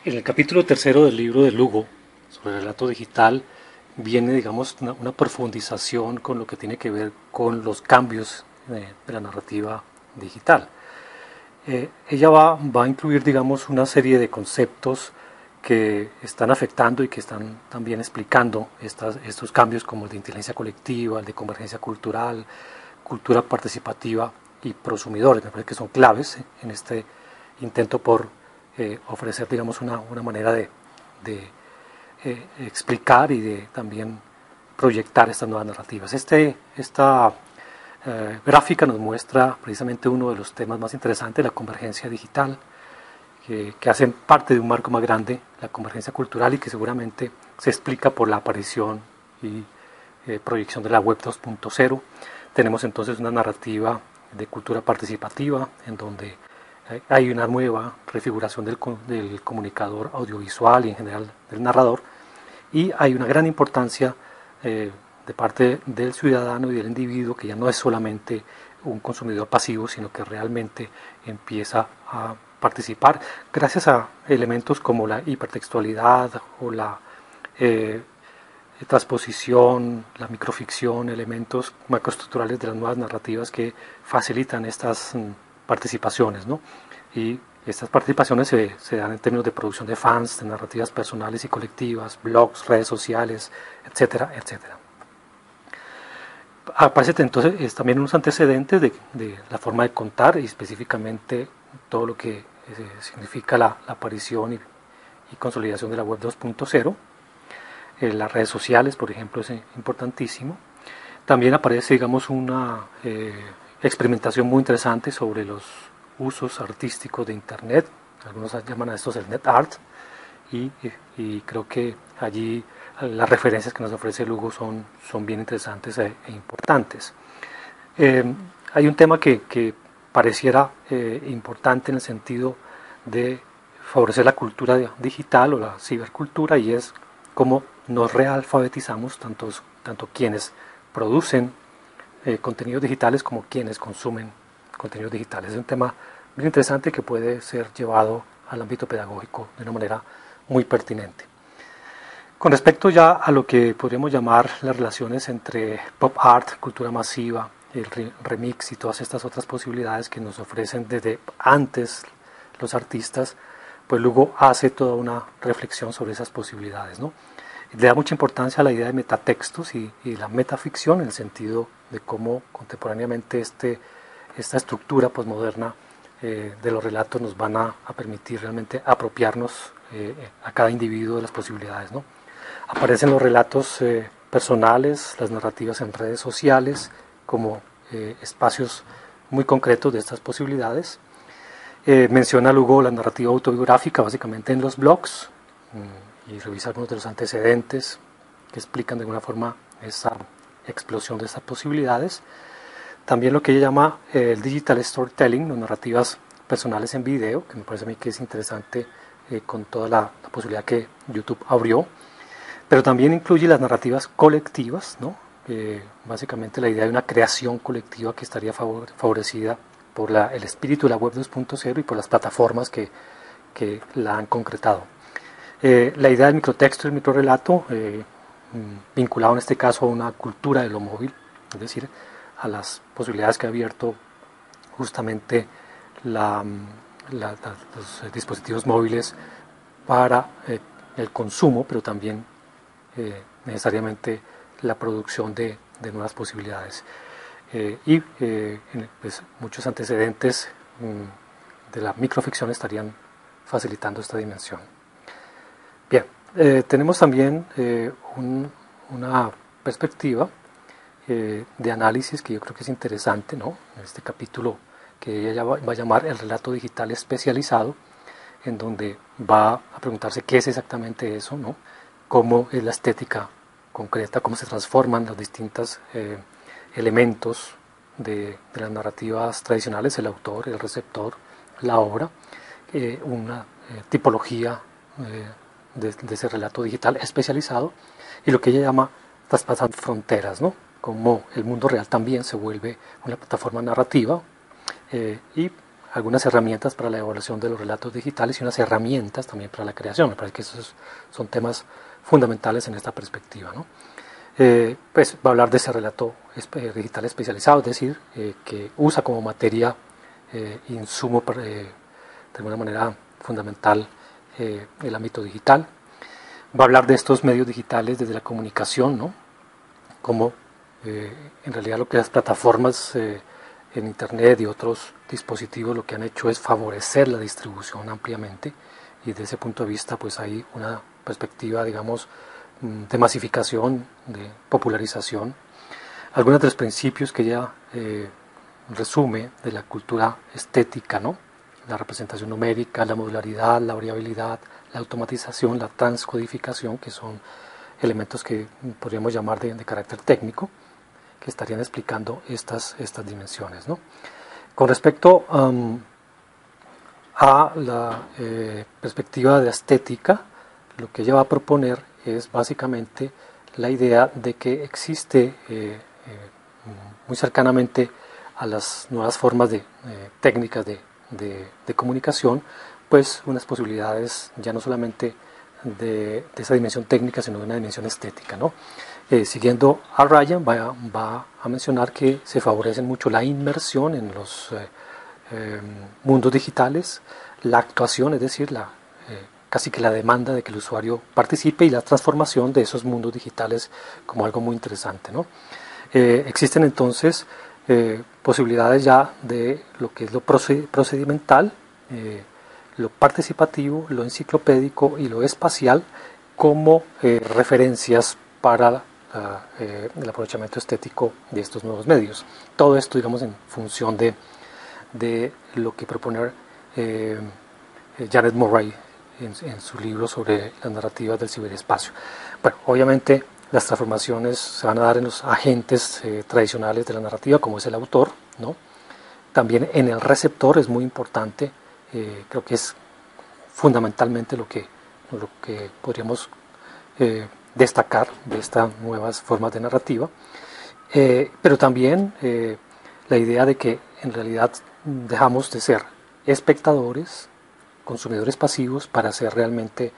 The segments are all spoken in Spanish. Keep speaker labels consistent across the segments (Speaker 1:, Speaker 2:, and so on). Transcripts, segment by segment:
Speaker 1: En el capítulo tercero del libro de Lugo, sobre el relato digital, viene, digamos, una profundización con lo que tiene que ver con los cambios de la narrativa digital. Ella va a incluir, digamos, una serie de conceptos que están afectando y que están también explicando estos cambios, como el de inteligencia colectiva, el de convergencia cultural, cultura participativa y prosumidores. Me parece que son claves en este intento por ofrecer, digamos, una manera de explicar y de también proyectar estas nuevas narrativas. Esta gráfica nos muestra precisamente uno de los temas más interesantes, la convergencia digital, que hacen parte de un marco más grande, la convergencia cultural, y que seguramente se explica por la aparición y proyección de la web 2.0. Tenemos entonces una narrativa de cultura participativa, en donde hay una nueva refiguración del comunicador audiovisual y en general del narrador, y hay una gran importancia de parte del ciudadano y del individuo, que ya no es solamente un consumidor pasivo, sino que realmente empieza a participar gracias a elementos como la hipertextualidad o la transposición, la microficción, elementos macroestructurales de las nuevas narrativas que facilitan estas participaciones, ¿no? Y estas participaciones se dan en términos de producción de fans, de narrativas personales y colectivas, blogs, redes sociales, etcétera, etcétera. Aparece entonces también unos antecedentes de la forma de contar, y específicamente todo lo que significa la aparición y consolidación de la web 2.0. Las redes sociales, por ejemplo, es importantísimo. También aparece, digamos, una experimentación muy interesante sobre los usos artísticos de Internet. Algunos llaman a estos el net art, y creo que allí las referencias que nos ofrece Lugo son bien interesantes e importantes. Hay un tema que pareciera importante en el sentido de favorecer la cultura digital o la cibercultura, y es cómo nos realfabetizamos tanto quienes producen contenidos digitales como quienes consumen contenidos digitales. Es un tema bien interesante que puede ser llevado al ámbito pedagógico de una manera muy pertinente. Con respecto ya a lo que podríamos llamar las relaciones entre pop art, cultura masiva, el remix y todas estas otras posibilidades que nos ofrecen desde antes los artistas, pues Lugo hace toda una reflexión sobre esas posibilidades, ¿no? Le da mucha importancia a la idea de metatextos y la metaficción, en el sentido de cómo contemporáneamente esta estructura posmoderna de los relatos nos van a permitir realmente apropiarnos a cada individuo de las posibilidades, ¿no? Aparecen los relatos personales, las narrativas en redes sociales, como espacios muy concretos de estas posibilidades. Menciona luego la narrativa autobiográfica, básicamente en los blogs, y revisa algunos de los antecedentes que explican de alguna forma esa explosión de estas posibilidades. También lo que ella llama el digital storytelling, las narrativas personales en video, que me parece a mí que es interesante con toda la posibilidad que YouTube abrió. Pero también incluye las narrativas colectivas, ¿no? Básicamente la idea de una creación colectiva que estaría favorecida por el espíritu de la web 2.0 y por las plataformas que la han concretado. La idea del microtexto y el microrelato, vinculado en este caso a una cultura de lo móvil, es decir, a las posibilidades que ha abierto justamente los dispositivos móviles para el consumo, pero también necesariamente la producción de nuevas posibilidades. Pues, muchos antecedentes de la microficción estarían facilitando esta dimensión. Bien, tenemos también una perspectiva de análisis que yo creo que es interesante, ¿no? En este capítulo que ella va a llamar el relato digital especializado, en donde va a preguntarse qué es exactamente eso, ¿no? Cómo es la estética concreta, cómo se transforman los distintos elementos de las narrativas tradicionales, el autor, el receptor, la obra, una tipología de ese relato digital especializado, y lo que ella llama traspasando fronteras, ¿no? Como el mundo real también se vuelve una plataforma narrativa, y algunas herramientas para la evaluación de los relatos digitales y unas herramientas también para la creación. Me parece que esos son temas fundamentales en esta perspectiva, ¿no? Pues va a hablar de ese relato digital especializado, es decir, que usa como materia insumo de alguna manera fundamental el ámbito digital. Va a hablar de estos medios digitales desde la comunicación, ¿no? Como en realidad lo que las plataformas en Internet y otros dispositivos lo que han hecho es favorecer la distribución ampliamente, y desde ese punto de vista pues hay una perspectiva, digamos, de masificación, de popularización. Algunos de los principios que ella resume de la cultura estética, ¿no? La representación numérica, la modularidad, la variabilidad, la automatización, la transcodificación, que son elementos que podríamos llamar de carácter técnico, que estarían explicando estas dimensiones, ¿no? Con respecto a la perspectiva de la estética, lo que ella va a proponer es básicamente la idea de que existe muy cercanamente a las nuevas formas de técnicas de comunicación, pues unas posibilidades ya no solamente de esa dimensión técnica, sino de una dimensión estética, ¿no? Siguiendo a Ryan, va a mencionar que se favorece mucho la inmersión en los mundos digitales, la actuación, es decir, casi que la demanda de que el usuario participe, y la transformación de esos mundos digitales como algo muy interesante, ¿no? Existen entonces posibilidades ya de lo que es lo procedimental, lo participativo, lo enciclopédico y lo espacial como referencias para el aprovechamiento estético de estos nuevos medios. Todo esto, digamos, en función de lo que propone Janet Murray en su libro sobre las narrativas del ciberespacio. Bueno, obviamente las transformaciones se van a dar en los agentes tradicionales de la narrativa, como es el autor, ¿no? También en el receptor es muy importante, creo que es fundamentalmente lo que podríamos destacar de estas nuevas formas de narrativa, pero también la idea de que en realidad dejamos de ser espectadores, consumidores pasivos, para ser realmente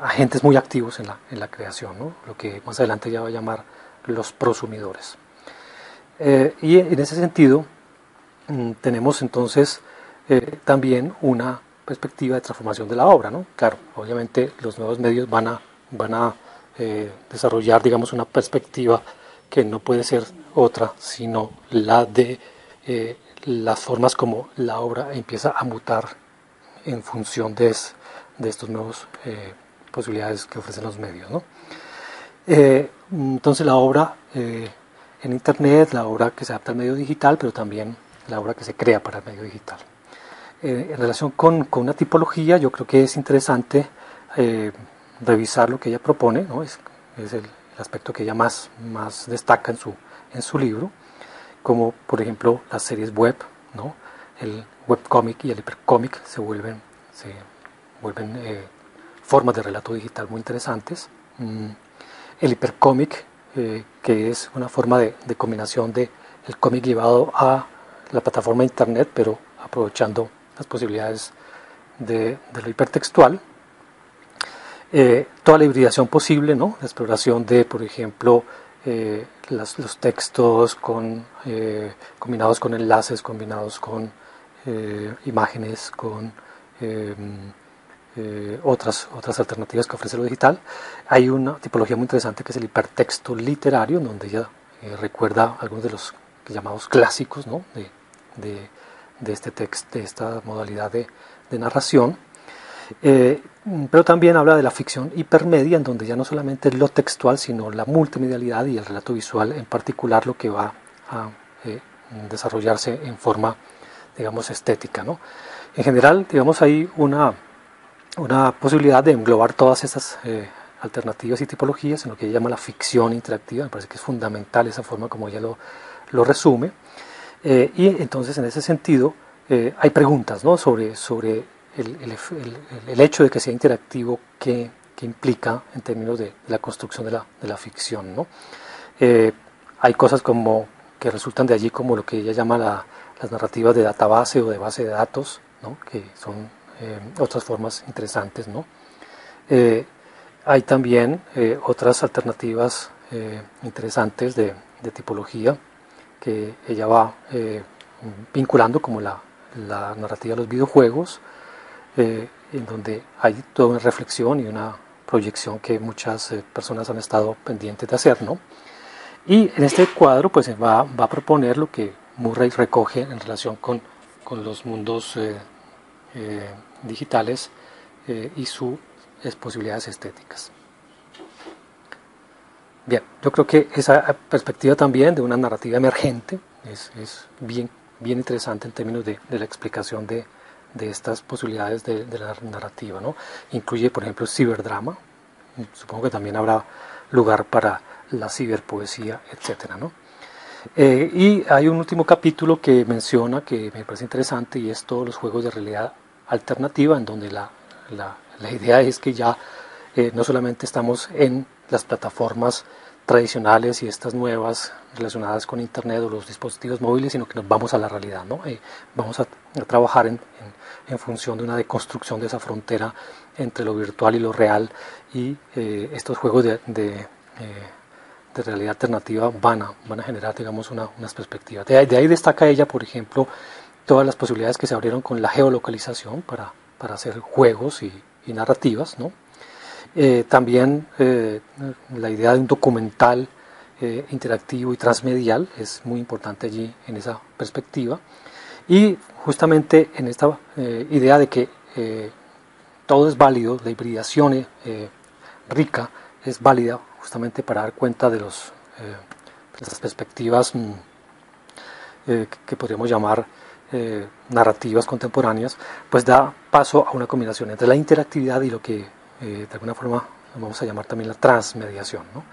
Speaker 1: agentes muy activos en la creación, ¿no? Lo que más adelante ya va a llamar los prosumidores. Y en ese sentido tenemos entonces también una perspectiva de transformación de la obra, ¿no? Claro, obviamente los nuevos medios van a desarrollar, digamos, una perspectiva que no puede ser otra sino la de las formas como la obra empieza a mutar en función de estos nuevos posibilidades que ofrecen los medios, ¿no? Entonces la obra en Internet, la obra que se adapta al medio digital, pero también la obra que se crea para el medio digital. En relación con una tipología, yo creo que es interesante revisar lo que ella propone, ¿no? Es el aspecto que ella más destaca en su libro, como por ejemplo las series web, ¿no? El webcómic y el hipercómic se vuelven formas de relato digital muy interesantes. El hipercómic, que es una forma de combinación del cómic llevado a la plataforma de Internet, pero aprovechando las posibilidades de lo hipertextual. Toda la hibridación posible, ¿no? La exploración de, por ejemplo, los textos combinados con enlaces, combinados con imágenes, con otras alternativas que ofrece lo digital. Hay una tipología muy interesante que es el hipertexto literario, en donde ella recuerda algunos de los llamados clásicos, ¿no? de este texto, de esta modalidad de narración. Pero también habla de la ficción hipermedia, en donde ya no solamente es lo textual, sino la multimedialidad y el relato visual en particular, lo que va a desarrollarse en forma, digamos, estética, ¿no? En general, digamos, hay una posibilidad de englobar todas estas alternativas y tipologías en lo que ella llama la ficción interactiva. Me parece que es fundamental esa forma como ella lo resume. Y entonces, en ese sentido, hay preguntas, ¿no? sobre el hecho de que sea interactivo, que implica en términos de la construcción de la ficción, ¿no? Hay cosas como que resultan de allí, como lo que ella llama las narrativas de database o de base de datos, ¿no? Que son otras formas interesantes, ¿no? Hay también otras alternativas interesantes de tipología que ella va vinculando, como la narrativa de los videojuegos, en donde hay toda una reflexión y una proyección que muchas personas han estado pendientes de hacer, ¿no? Y en este cuadro pues va a proponer lo que Murray recoge en relación con los mundos digitales y sus posibilidades estéticas. Bien, yo creo que esa perspectiva también de una narrativa emergente es bien interesante en términos de la explicación de estas posibilidades de la narrativa, ¿no? Incluye, por ejemplo, ciberdrama. Supongo que también habrá lugar para la ciberpoesía, etcétera, ¿no? Y hay un último capítulo que menciona, que me parece interesante, y es todos los juegos de realidad alternativa, en donde la idea es que ya no solamente estamos en las plataformas tradicionales y estas nuevas relacionadas con Internet o los dispositivos móviles, sino que nos vamos a la realidad, ¿no? Vamos a trabajar en función de una deconstrucción de esa frontera entre lo virtual y lo real, y estos juegos de realidad alternativa van a generar, digamos, unas perspectivas. De ahí destaca ella, por ejemplo, todas las posibilidades que se abrieron con la geolocalización para hacer juegos y narrativas, ¿no? También la idea de un documental interactivo y transmedial es muy importante allí en esa perspectiva, y justamente en esta idea de que todo es válido, la hibridación rica es válida justamente para dar cuenta de las perspectivas que podríamos llamar narrativas contemporáneas, pues da paso a una combinación entre la interactividad y lo que de alguna forma vamos a llamar también la transmediación, ¿no?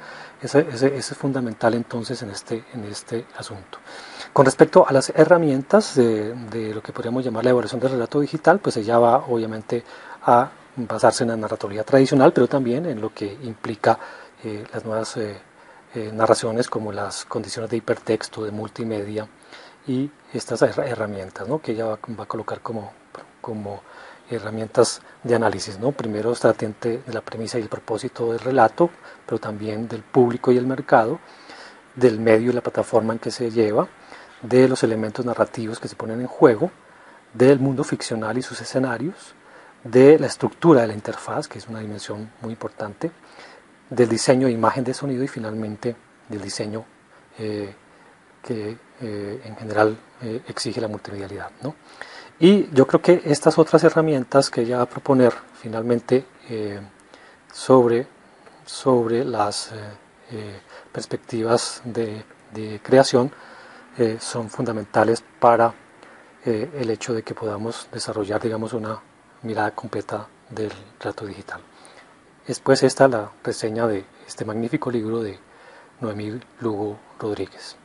Speaker 1: Ese es fundamental entonces en este asunto. Con respecto a las herramientas de lo que podríamos llamar la evaluación del relato digital, pues ella va obviamente a basarse en la narratología tradicional, pero también en lo que implica las nuevas narraciones, como las condiciones de hipertexto, de multimedia, y estas herramientas, ¿no? Que ella va a colocar como herramientas de análisis, ¿no? Primero está atente de la premisa y el propósito del relato, pero también del público y el mercado, del medio y la plataforma en que se lleva, de los elementos narrativos que se ponen en juego, del mundo ficcional y sus escenarios, de la estructura de la interfaz, que es una dimensión muy importante, del diseño de imagen, de sonido, y finalmente del diseño que en general exige la multimedialidad, ¿no? Y yo creo que estas otras herramientas que ella va a proponer finalmente sobre las perspectivas de creación son fundamentales para el hecho de que podamos desarrollar, digamos, una mirada completa del relato digital. Es pues esta la reseña de este magnífico libro de Noemí Lugo Rodríguez.